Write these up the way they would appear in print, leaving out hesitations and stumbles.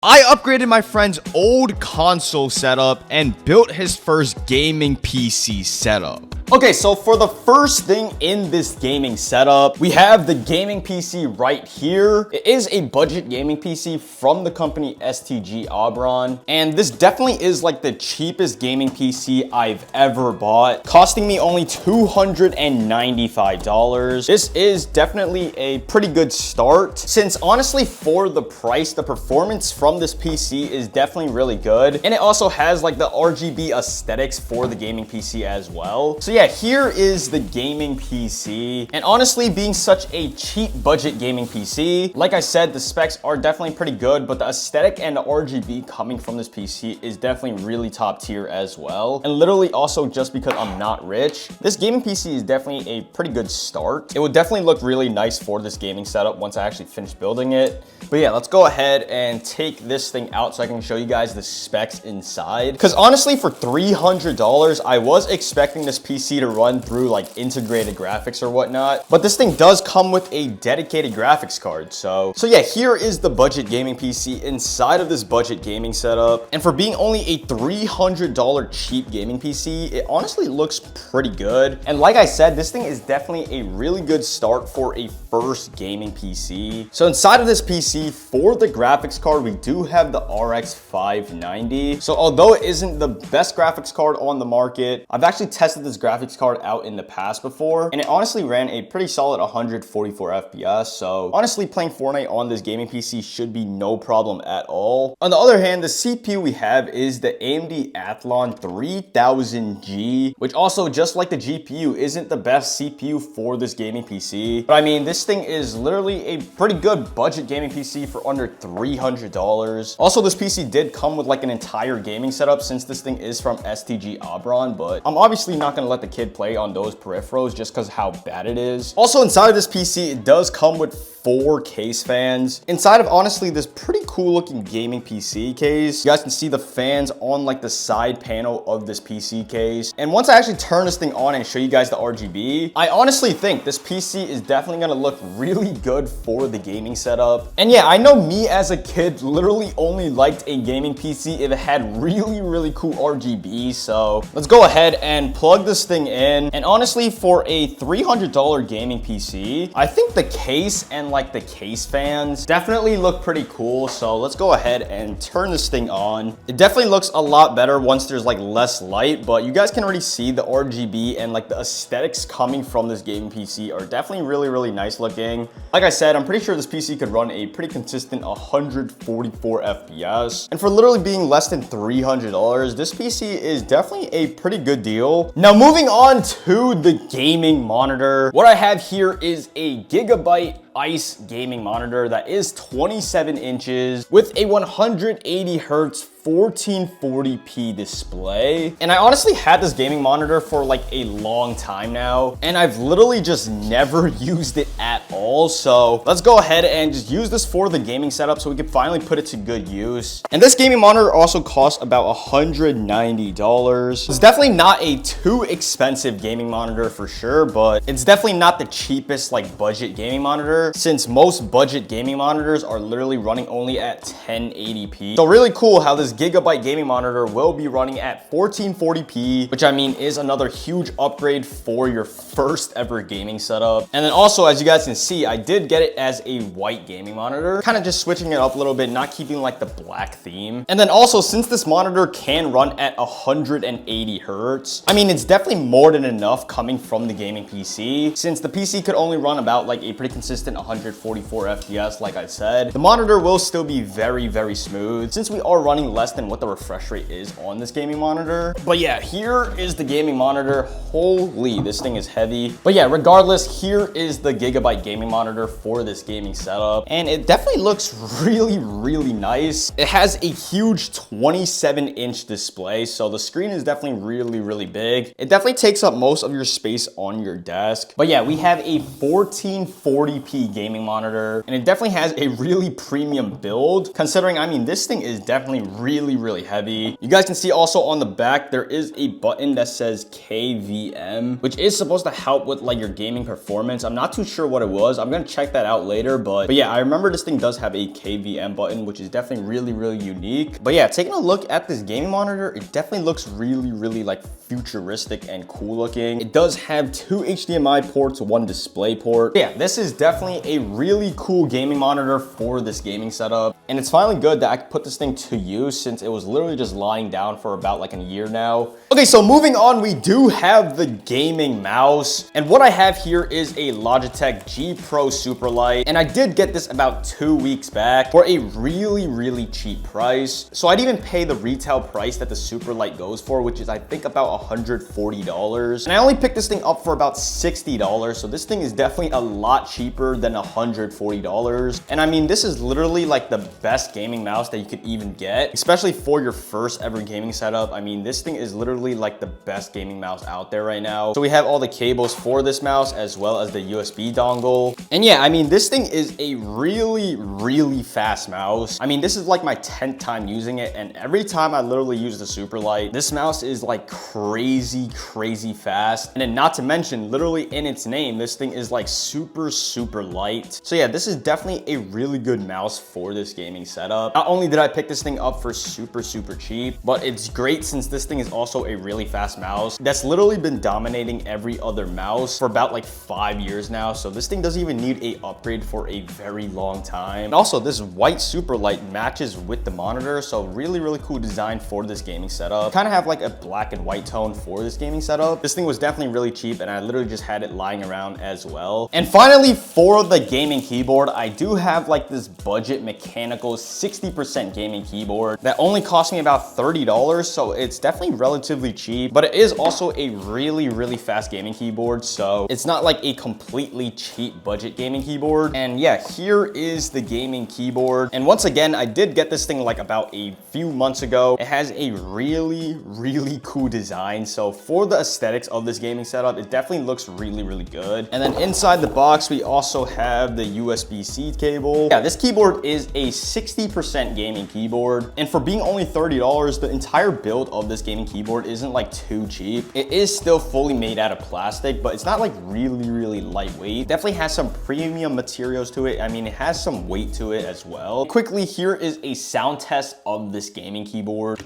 I upgraded my friend's old console setup and built his first gaming PC setup. Okay, so for the first thing in this gaming setup, we have the gaming PC right here. It is a budget gaming PC from the company STG Aubron, and this definitely is like the cheapest gaming PC I've ever bought, costing me only $295. This is definitely a pretty good start, since honestly for the price, the performance from this PC is definitely really good, and it also has like the RGB aesthetics for the gaming PC as well. So yeah, here is the gaming PC, and honestly, being such a cheap budget gaming PC, like I said, the specs are definitely pretty good, but the aesthetic and the RGB coming from this PC is definitely really top tier as well. And literally also just because I'm not rich, this gaming PC is definitely a pretty good start. It would definitely look really nice for this gaming setup once I actually finish building it. But yeah, let's go ahead and take this thing out so I can show you guys the specs inside. Because honestly, for $300, I was expecting this PC to run through like integrated graphics or whatnot. But this thing does come with a dedicated graphics card. So yeah, here is the budget gaming PC inside of this budget gaming setup. And for being only a $300 cheap gaming PC, it honestly looks pretty good. And like I said, this thing is definitely a really good start for a first gaming PC. So inside of this PC, for the graphics card, we do have the RX 590. So although it isn't the best graphics card on the market, I've actually tested this graphics card out in the past before, and it honestly ran a pretty solid 144 FPS. So honestly, playing Fortnite on this gaming PC should be no problem at all. On the other hand, the CPU we have is the AMD Athlon 3000G, which also, just like the GPU, isn't the best CPU for this gaming PC. But I mean, this thing is literally a pretty good budget gaming PC for under $300. Also, this PC did come with like an entire gaming setup, since this thing is from STG Aubron, but I'm obviously not gonna let the kid play on those peripherals just because how bad it is. Also, inside of this PC, it does come with 4 case fans. Inside of honestly this pretty cool looking gaming PC case, you guys can see the fans on like the side panel of this PC case. And once I actually turn this thing on and show you guys the RGB, I honestly think this PC is definitely gonna look really good for the gaming setup. And yeah, I know me as a kid literally only liked a gaming PC if it had really cool RGB. So let's go ahead and plug this thing in. And honestly, for a $300 gaming PC, I think the case and like the case fans definitely look pretty cool. So let's go ahead and turn this thing on. It definitely looks a lot better once there's like less light, but you guys can already see the RGB and like the aesthetics coming from this gaming PC are definitely really nice looking. Like I said, I'm pretty sure this PC could run a pretty consistent 144 FPS. And for literally being less than $300, this PC is definitely a pretty good deal. Now moving on to the gaming monitor, what I have here is a Gigabyte Ice gaming monitor that is 27 inches with a 180 hertz 1440p display. And I honestly had this gaming monitor for like a long time now, and I've literally just never used it at all. So let's go ahead and just use this for the gaming setup so we can finally put it to good use. And this gaming monitor also costs about $190. It's definitely not a too expensive gaming monitor for sure, but it's definitely not the cheapest like budget gaming monitor, since most budget gaming monitors are literally running only at 1080p. So really cool how this Gigabyte gaming monitor will be running at 1440p, which I mean is another huge upgrade for your first ever gaming setup. And then also, as you guys can see, I did get it as a white gaming monitor, kind of just switching it up a little bit, not keeping like the black theme. And then also, since this monitor can run at 180 hertz, I mean, it's definitely more than enough coming from the gaming PC, since the PC could only run about like a pretty consistent 144 FPS. Like I said, the monitor will still be very smooth, since we are running less than what the refresh rate is on this gaming monitor. But yeah, here is the gaming monitor. Holy, this thing is heavy. But yeah, regardless, here is the Gigabyte gaming monitor for this gaming setup, and it definitely looks really nice. It has a huge 27-inch display, so the screen is definitely really big. It definitely takes up most of your space on your desk. But yeah, we have a 1440p gaming monitor, and it definitely has a really premium build, considering, I mean, this thing is definitely really, really heavy. You guys can see also on the back, there is a button that says KVM, which is supposed to help with like your gaming performance. I'm not too sure what it was. I'm gonna check that out later, but yeah, I remember this thing does have a KVM button, which is definitely really, really unique. But yeah, taking a look at this gaming monitor, it definitely looks really, really like futuristic and cool looking. It does have 2 HDMI ports, 1 display port. Yeah, this is definitely a really cool gaming monitor for this gaming setup. And it's finally good that I could put this thing to use since it was literally just lying down for about like a year now. Okay, so moving on, we do have the gaming mouse. And what I have here is a Logitech G Pro Superlight. And I did get this about 2 weeks back for a really, really cheap price. So I'd even pay the retail price that the Superlight goes for, which is I think about $140. And I only picked this thing up for about $60. So this thing is definitely a lot cheaper than $140. And I mean, this is literally like the best gaming mouse that you could even get, especially for your first ever gaming setup. I mean, this thing is literally like the best gaming mouse out there right now. So we have all the cables for this mouse as well as the USB dongle. And yeah, I mean, this thing is a really, really fast mouse. I mean, this is like my 10th time using it, and every time I literally use the Superlight, this mouse is like crazy, crazy fast. And then not to mention, literally in its name, this thing is like super, super light. So yeah, this is definitely a really good mouse for this gaming setup. Not only did I pick this thing up for super, super cheap, but it's great since this thing is also a really fast mouse that's literally been dominating every other mouse for about like 5 years now. So this thing doesn't even need a upgrade for a very long time. And also this white Superlight matches with the monitor. So really, really cool design for this gaming setup. Kind of have like a black and white tone for this gaming setup. This thing was definitely really cheap and I literally just had it lying around as well. And finally, for the gaming keyboard, I do have like this budget mechanical 60% gaming keyboard that only cost me about $30. So it's definitely relatively cheap, but it is also a really, really fast gaming keyboard. So it's not like a completely cheap budget gaming keyboard. And yeah, here is the gaming keyboard. And once again, I did get this thing like about a few months ago. It has a really, really cool design. So for the aesthetics of this gaming setup, it definitely looks really, really good. And then inside the box, we also have the USB-C cable. Yeah, this keyboard is a 60% gaming keyboard. And for being only $30, the entire build of this gaming keyboard isn't like too cheap. It is still fully made out of plastic, but it's not like really, really lightweight. It definitely has some premium materials to it. I mean, it has some weight to it as well. Quickly, here is a sound test of this gaming keyboard.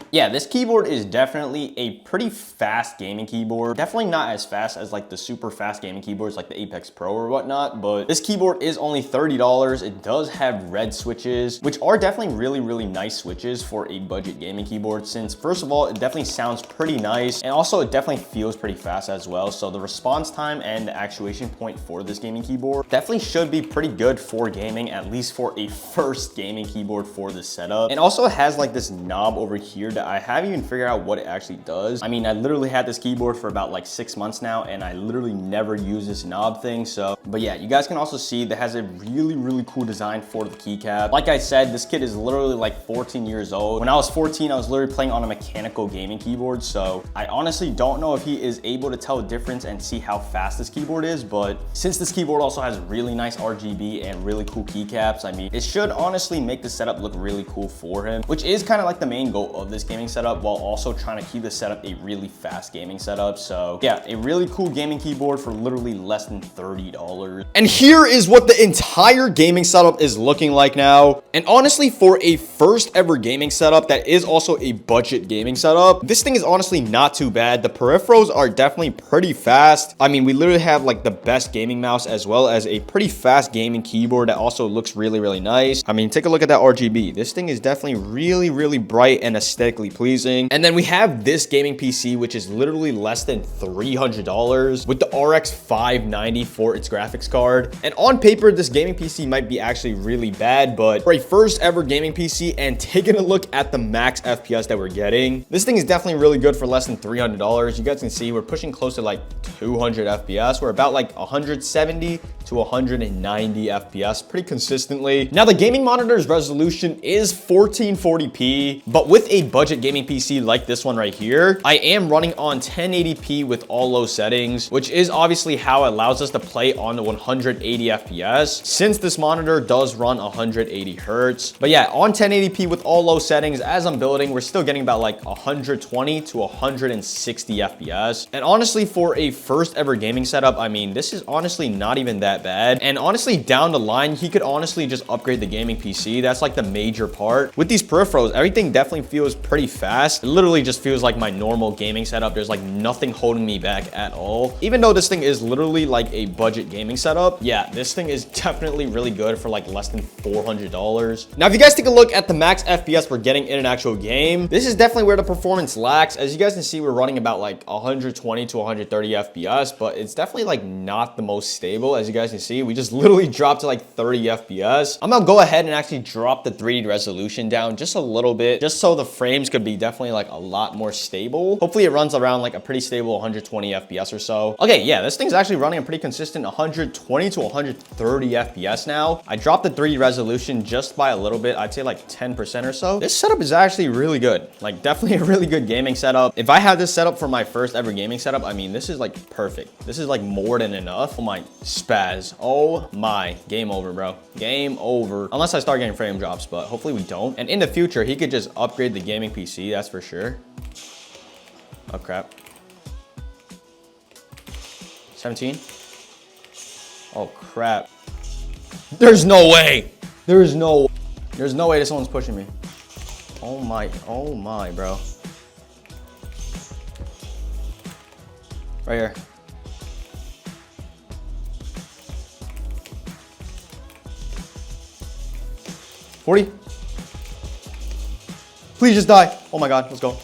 Yeah, this keyboard is definitely a pretty fast gaming keyboard. Definitely not as fast as like the super fast gaming keyboards like the Apex Pro or whatnot, but this keyboard is only $30. It does have red switches, which are definitely really, really nice switches for a budget gaming keyboard since first of all, it definitely sounds pretty nice and also it definitely feels pretty fast as well. So the response time and the actuation point for this gaming keyboard definitely should be pretty good for gaming, at least for a first gaming keyboard for this setup. And also it has like this knob over here that I haven't even figured out what it actually does. I mean, I literally had this keyboard for about like 6 months now and I literally never use this knob thing. So, but yeah, you guys can also see that has a really, really cool design for the keycap. Like I said, this kid is literally like 14 years old. When I was 14, I was literally playing on a mechanical gaming keyboard. So I honestly don't know if he is able to tell the difference and see how fast this keyboard is. But since this keyboard also has really nice RGB and really cool keycaps, I mean, it should honestly make the setup look really cool for him, which is kind of like the main goal of this gaming setup, while also trying to keep the setup a really fast gaming setup. So yeah, a really cool gaming keyboard for literally less than $30. And here is what the entire gaming setup is looking like now. And honestly, for a first ever gaming setup that is also a budget gaming setup, this thing is honestly not too bad. The peripherals are definitely pretty fast. I mean, we literally have like the best gaming mouse as well as a pretty fast gaming keyboard that also looks really, really nice. I mean, take a look at that RGB. This thing is definitely really, really bright and aesthetically pleasing. And then we have this gaming PC, which is literally less than $300 with the RX 590 for its graphics card. And on paper, this gaming PC might be actually really bad, but for a first ever gaming PC and taking a look at the max FPS that we're getting, this thing is definitely really good for less than $300. You guys can see we're pushing close to like 200 FPS. We're about like 170 to 190 FPS pretty consistently. Now the gaming monitor's resolution is 1440p, but with a budget gaming PC like this one right here, I am running on 1080p with all low settings, which is obviously how it allows us to play on the 180 FPS since this monitor does run 180 hertz. But yeah, on 1080p with all low settings, as I'm building, we're still getting about like 120 to 160 FPS. And honestly, for a first ever gaming setup, I mean, this is honestly not even that bad. And honestly, down the line, he could honestly just upgrade the gaming PC. That's like the major part. With these peripherals, everything definitely feels pretty fast. It literally just feels like my normal gaming setup. There's like nothing holding me back at all. Even though this thing is literally like a budget gaming setup, yeah, this thing is definitely really good for like less than $400. Now, if you guys take a look at the max FPS we're getting in an actual game, this is definitely where the performance lacks. As you guys can see, we're running about like 120 to 130 FPS, but it's definitely like not the most stable. As you guys can see, we just literally dropped to like 30 FPS. I'm gonna go ahead and actually drop the 3D resolution down just a little bit, just so the frames could be definitely like a lot more stable. Hopefully it runs around like a pretty stable 120 FPS or so. Okay, yeah, this thing's actually running a pretty consistent 120 to 130 FPS now. I dropped the 3D resolution just by a little bit. I'd say like 10% or so. This setup is actually really good. Like definitely a really good gaming setup. If I had this setup for my first ever gaming setup, I mean, this is like perfect. This is like more than enough. Oh my, spaz. Oh my, game over, bro. Game over. Unless I start getting frame drops, but hopefully we don't. And in the future, he could just upgrade the gaming PC, that's for sure. Oh crap. 17. Oh crap. There's no way. There's no way this one's pushing me. Oh my, bro. Right here. 40. Please just die. Oh my god, let's go.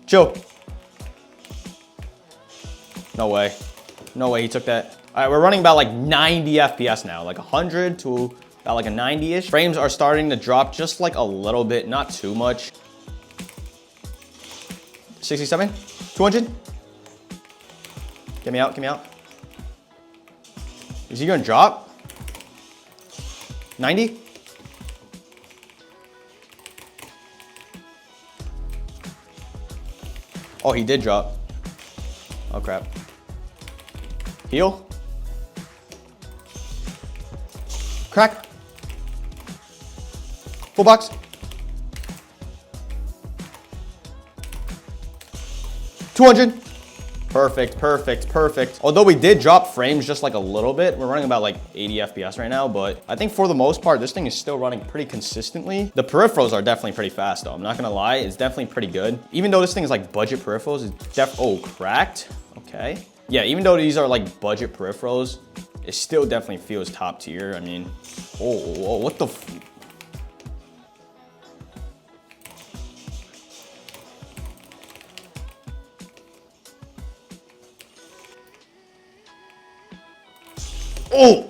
Chill. No way. No way he took that. All right, we're running about like 90 FPS now, like 100 to about like a 90-ish. Frames are starting to drop just like a little bit, not too much. 67, 200. Get me out, get me out. Is he gonna drop? 90? Oh, he did drop. Oh crap. Heal. Crack. Full box. $200. Perfect, perfect, perfect. Although we did drop frames just like a little bit, we're running about like 80 FPS right now, but I think for the most part, this thing is still running pretty consistently. The peripherals are definitely pretty fast though. I'm not gonna lie, it's definitely pretty good. Even though this thing is like budget peripherals, it's oh, cracked, okay. Yeah, even though these are like budget peripherals, it still definitely feels top tier. I mean, oh, what the oh!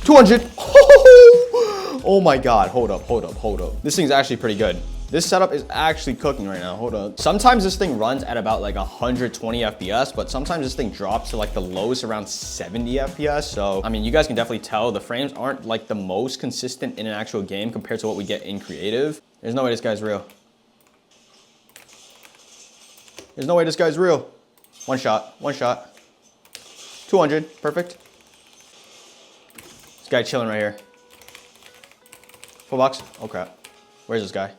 200. Oh my god, hold up. This thing's actually pretty good. This setup is actually cooking right now. Hold up. Sometimes this thing runs at about like 120 FPS, but sometimes this thing drops to like the lowest around 70 FPS. So, I mean, you guys can definitely tell the frames aren't like the most consistent in an actual game compared to what we get in creative. There's no way this guy's real. There's no way this guy's real. One shot. 200, perfect. This guy chilling right here. Full box. Oh crap. Where's this guy?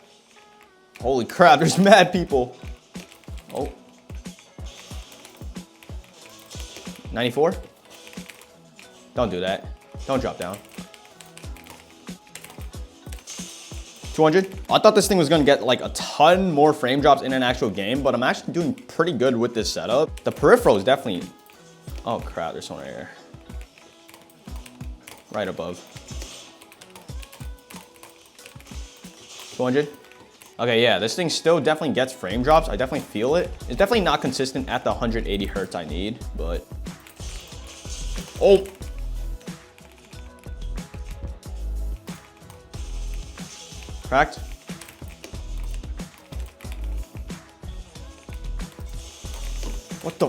Holy crap, there's mad people. Oh. 94? Don't do that. Don't drop down. 200? I thought this thing was gonna get like a ton more frame drops in an actual game, but I'm actually doing pretty good with this setup. The peripheral is definitely... Oh crap, there's someone right here. Right above. 200? Okay, yeah, this thing still definitely gets frame drops. I definitely feel it. It's definitely not consistent at the 180 hertz I need, but... Oh! Cracked. What the?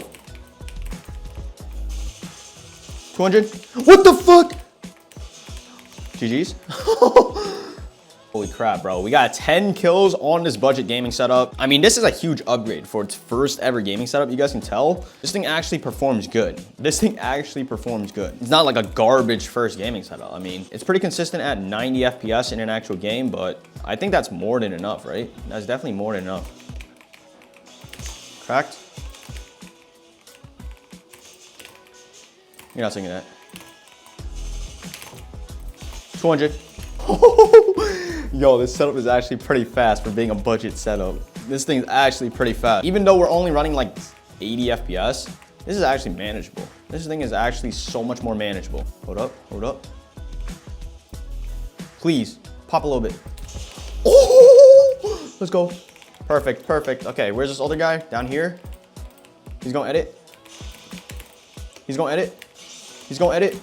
200? What the fuck? GG's. Holy crap, bro. We got 10 kills on this budget gaming setup. I mean, this is a huge upgrade for its first ever gaming setup. You guys can tell. This thing actually performs good. This thing actually performs good. It's not like a garbage first gaming setup. I mean, it's pretty consistent at 90 FPS in an actual game, but I think that's more than enough, right? That's definitely more than enough. Cracked. You're not seeing that. 200. Yo, this setup is actually pretty fast for being a budget setup. This thing's actually pretty fast. Even though we're only running like 80 FPS, this is actually manageable. This thing is actually so much more manageable. Hold up, hold up. Please, pop a little bit. Oh, let's go. Perfect, perfect. Okay, where's this other guy? Down here. He's gonna edit. He's gonna edit. He's gonna edit.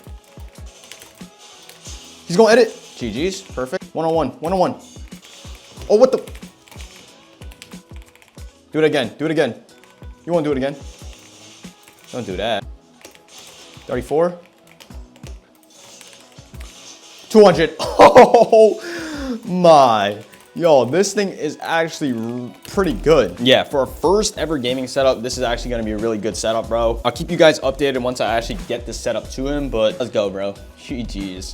He's gonna edit. GG's, perfect. One-on-one, one-on-one. Oh, what the? Do it again, do it again. You wanna do it again? Don't do that. 34. 200. Oh my. Yo, this thing is actually pretty good. Yeah, for our first ever gaming setup, this is actually gonna be a really good setup, bro. I'll keep you guys updated once I actually get this setup to him, but let's go, bro. GG's.